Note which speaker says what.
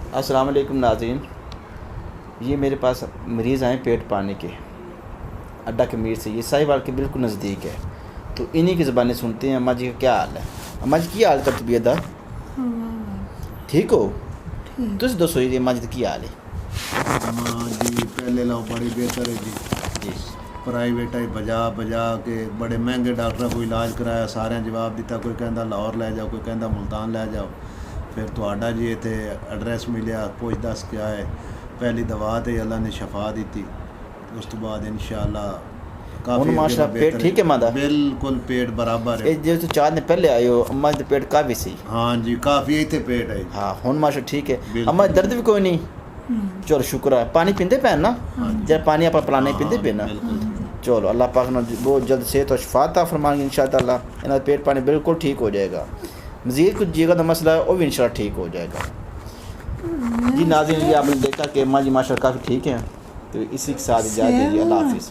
Speaker 1: अस्सलाम वालेकुम नाज़रीन, ये मेरे पास मरीज़ आए पेट पाने के अड्डा कमीर से। ये साहिवाल के बिल्कुल नज़दीक है, तो इन्हीं की ज़बानें सुनते हैं। अम्मा जी का क्या हाल है? अम्मा जी की हाल कर तबीयत दा ठीक हो? तुस दसो जी अम्मा जी की हाल है?
Speaker 2: हाँ जी, पहले लो बड़ी बेहतर है जी।
Speaker 1: जी
Speaker 2: प्राइवेट ही बजा बजा के बड़े महंगे डॉक्टर को इलाज कराया, सारे जवाब दिता। कोई कहता लाहौर लै जाओ, कोई कहता मुल्तान लै जाओ। फिर तुहाडा जी इत्थे एड्रैस मिलिया, पुछ दस के आए। पहली दवा तो अल्लाह ने शफा दी, उस तो बाद इंशाअल्लाह
Speaker 1: हुन
Speaker 2: काफ़ी
Speaker 1: माशा पेट ठीक है मादा?
Speaker 2: बिल्कुल पेट बराबर है।
Speaker 1: ये जो 4 दिन पहले आए हो अम्मा जी पेट काफ़ी सी।
Speaker 2: हाँ जी, काफ़ी इत्थे पेट है।
Speaker 1: हाँ हुन माशा ठीक है।
Speaker 2: बिल्कुल।
Speaker 1: अम्मा दर्द भी कोई नहीं? चलो शुक्र है। पानी पींदे पैन ना? जब पानी आप पिलाने पींदे पे ना?
Speaker 2: बिल्कुल।
Speaker 1: चलो अल्लाह पाक ने बहुत जल्द सेहत और शफा अता फरमाएंगे इंशाअल्लाह। इनका पेट पानी बिल्कुल ठीक हो जाएगा। मज़ीद कुछ जीगा का मसला है वो भी इंशाअल्लाह ठीक हो जाएगा। जी नाज़रीन, ये आपने देखा कि अम्मा जी माशाअल्लाह काफ़ी ठीक हैं। तो इसी के साथ इजाज़त दीजिए। अल्लाह हाफ़िज़।